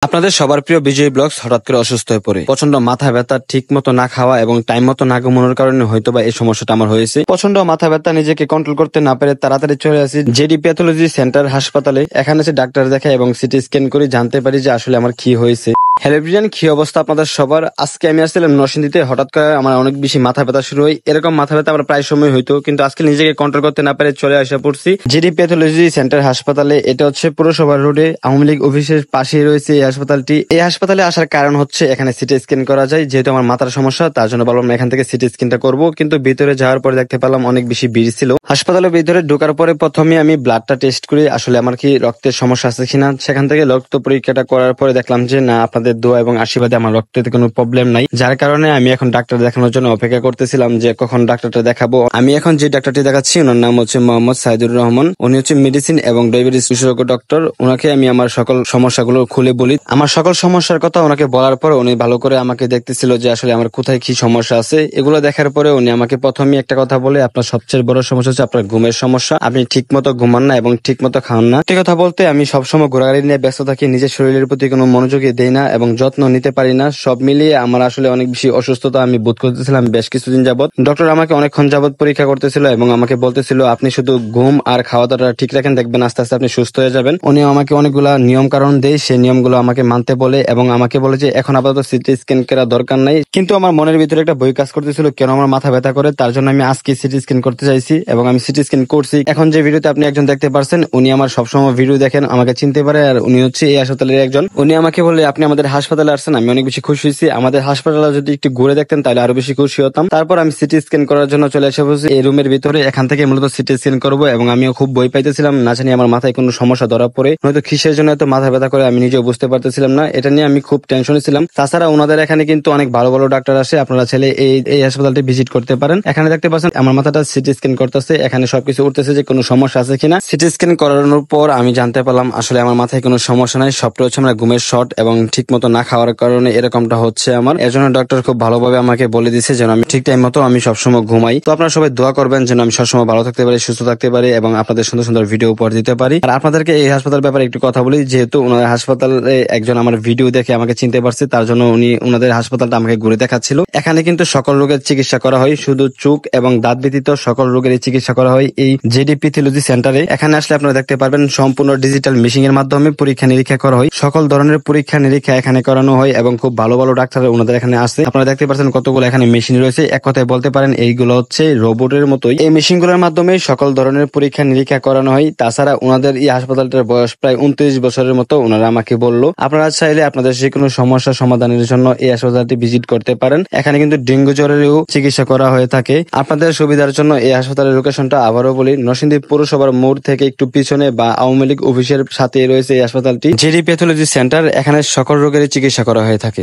আপনাদের সবার প্রিয় বিজয় ব্লগস হঠাৎ করে অসুস্থ হয়ে পড়ে প্রচন্ড মাথা ব্যথা, ঠিক মতো না খাওয়া এবং টাইম মতো না ঘুমানোর কারণে হয়তোবা এই সমস্যাটা আমার হয়েছে। প্রচন্ড মাথা ব্যথা, নিজেকে কন্ট্রোল করতে না পেরে তাড়াতাড়ি চলে আসি জেডি প্যাথোলজি সেন্টার হাসপাতালে। এখানে এসে ডাক্তার দেখাই এবং সিটি স্ক্যান করে জানতে পারি যে আসলে আমার কি হয়েছে। হ্যালো এভরিওয়ান, কি অবস্থা আপনাদের সবার? আজকে আমি আসছিলাম নরসিংদীতে, হঠাৎ করে আমার অনেক বেশি মাথা ব্যথা শুরু হয়। এরকম মাথা ব্যথা আমার প্রায় সময় হইতো, কিন্তু আজকে নিজেকে কন্ট্রোল করতে না পেরে চলে আসা পড়ছি জেডি প্যাথোলজি সেন্টার হাসপাতালে। এটা হচ্ছে পুরসভা রোডে আওয়ামী লীগ অফিসের পাশেই রয়েছে এই হাসপাতালটি। এই হাসপাতালে আসার কারণ হচ্ছে এখানে সিটি স্ক্যান করা যায়, যেহেতু আমার মাথার সমস্যা তার জন্য বললাম এখান থেকে সিটি স্ক্যানটা করবো। কিন্তু ভিতরে যাওয়ার পরে দেখতে পেলাম অনেক বেশি ভিড় ছিল। হাসপাতালের ভিতরে ঢোকার পরে প্রথমে আমি ব্লাডটা টেস্ট করি, আসলে আমার কি রক্তের সমস্যা আছে কিনা। সেখান থেকে রক্ত পরীক্ষাটা করার পরে দেখলাম যে না, আপনাদের দোয়া এবং আশীর্বাদে আমার রক্তের কোনো প্রবলেম নাই। যার কারণে আমি এখন ডাক্তার দেখানোর জন্য অপেক্ষা করতেছিলাম যে কখন ডাক্তারটা দেখাবো। আমি এখন যে ডাক্তারটি দেখাচ্ছি ওনার নাম হচ্ছে মোহাম্মদ সাইদুর রহমান। উনি হচ্ছে মেডিসিন এবং ডায়াবেটিস বিশেষজ্ঞ ডক্টর। ওনাকে আমি আমার সকল সমস্যাগুলো খুলে বলি। আমার সকল সমস্যার কথা ওনাকে বলার পর উনি ভালো করে আমাকে দেখতেছিল যে আসলে আমার কোথায় কি সমস্যা আছে। এগুলো দেখার পরে উনি আমাকে প্রথমে একটা কথা বলে, আপনার সবচেয়ে বড় সমস্যা হচ্ছে আপনার ঘুমের সমস্যা, আপনি ঠিক মতো ঘুমান না এবং ঠিক মতো খান না। এই কথা বলতে আমি সবসময় ঘোরাঘুরি নিয়ে ব্যস্ত থাকি, নিজের শরীরের প্রতি কোনো মনোযোগই দেই না এবং যত্ন নিতে পারি না। সব মিলিয়ে আমার আসলে অনেক বেশি অসুস্থতা আমি বোধ করতেছিলাম বেশ কিছুদিন যাবত। ডক্টর আমাকে অনেকক্ষণ যাবত পরীক্ষা করতেছিল এবং আমাকে বলতেছিল আপনি শুধু ঘুম আর খাওয়া দাওয়াটা ঠিক রাখেন, দেখবেন আস্তে আস্তে আপনি সুস্থ হয়ে যাবেন। উনি আমাকে অনেকগুলা নিয়ম কারণ দেয়, সেই নিয়মগুলো আমাকে মানতে বলে এবং আমাকে বলে যে এখন আপাতত সিটি স্ক্যান করার দরকার নাই। কিন্তু আমার মনের ভিতরে একটা ভয় কাজ করতেছিল, কেন আমার মাথা ব্যথা করে। তার জন্য আমি আজকে সিটি স্ক্যান করতে চাইছি এবং আমি সিটি স্ক্যান করছি। এখন যে ভিডিওতে আপনি একজন দেখতে পারছেন, উনি আমার সবসময় ভিডিও দেখেন, আমাকে চিনতে পারে, আর উনি হচ্ছে এই হাসপাতালের একজন। উনি আমাকে বলে আপনি আমাদের হাসপাতালে আসছেন, আমি অনেক বেশি খুশি হয়েছি। আমাদের হাসপাতালে যদি একটু ঘুরে দেখতেন তাহলে আরো বেশি খুশি হতাম। তারপর আমি সিটি স্ক্যান করার জন্য চলে এসে বসেছি এই রুমের ভিতরে। এখান থেকে মূলত সিটি স্ক্যান করবো এবং আমিও খুব ভয় পাইতেছিলাম, না জানি আমার মাথায় কোনো সমস্যা ধরা পড়ে, নয়তো কিসের জন্য এত মাথা ব্যথা করে আমি নিজেও বুঝতে পারতেছিলাম না। এটা নিয়ে আমি খুব টেনশনে ছিলাম। তাছাড়া ওনাদের এখানে কিন্তু অনেক ভালো ভালো ডাক্তার আসে, আপনারা ছেলে এই হাসপাতালটি ভিজিট করতে পারেন। এখানে দেখতে পাচ্ছেন আমার মাথাটা সিটি স্ক্যান করতেছে, এখানে সবকিছু উঠতেছে যে কোনো সমস্যা আছে কিনা। সিটি স্ক্যান করানোর পর আমি জানতে পারলাম আসলে আমার মাথায় কোনো সমস্যা নাই, সবটা হচ্ছে আমার ঘুমের শর্ট এবং ঠিক মতো না খাওয়ার কারণে এরকমটা হচ্ছে আমার। এর জন্য ডক্টর খুব ভালোভাবে আমাকে বলে দিয়েছে যেন আমি ঠিক টাইম মতো আমি সবসময় ঘুমাই। তো আপনারা সবাই দোয়া করবেন যেন আমি সবসময় ভালো থাকতে পারি, সুস্থ থাকতে পারি এবং আপনাদের সুন্দর সুন্দর ভিডিও উপহার দিতে পারি। আর আপনাদেরকে এই হাসপাতাল ব্যাপারে একটু কথা বলি, যেহেতু ওনার হাসপাতালে একজন আমার ভিডিও দেখে আমাকে চিনতে পারছে, তার জন্য উনি ওনাদের হাসপাতালটা আমাকে ঘুরে দেখাচ্ছিল। এখানে কিন্তু সকল রোগের চিকিৎসা করা হয়, শুধু চোখ এবং দাঁত ব্যতীত সকল রোগের চিকিৎসা করা হয় এই জেডি প্যাথোলজি সেন্টারে। এখানে আসলে আপনারা দেখতে পারবেন সম্পূর্ণ ডিজিটাল মেশিন এর মাধ্যমে পরীক্ষা নিরীক্ষা করা হয়, সকল ধরনের পরীক্ষা নিরীক্ষা এখানে করানো হয় এবং খুব ভালো ভালো ডাক্তার ওনাদের এখানে আসে। আপনারা দেখতে পাচ্ছেন কতগুলো এখানে মেশিন রয়েছে, এক কথায় বলতে পারেন এইগুলো হচ্ছে রোবটের মতোই। এই মেশিনগুলোর মাধ্যমে সকল ধরনের পরীক্ষা নিরীক্ষা করানো হয়। তাছাড়া ওনাদের এই হাসপাতালটার বয়স প্রায় 29 বছরের মতো, ওনারা আমাকে বললো। আপনারা চাইলে আপনাদের যে কোনো সমস্যা সমাধানের জন্য এই হাসপাতালটি ভিজিট করতে পারেন। এখানে কিন্তু ডেঙ্গু জ্বরেরও চিকিৎসা করা হয়ে থাকে। আপনাদের সুবিধার জন্য এই হাসপাতালের লোকেশনটা আবারও বলি, নরসিংদী পৌরসভার মোড় থেকে একটু পিছনে বা আওয়ামী লীগ অফিসের সাথে রয়েছে এই হাসপাতালটি জেডি প্যাথোলজি সেন্টার। এখানে সকল রোগের চিকিৎসা করা হয়ে থাকে।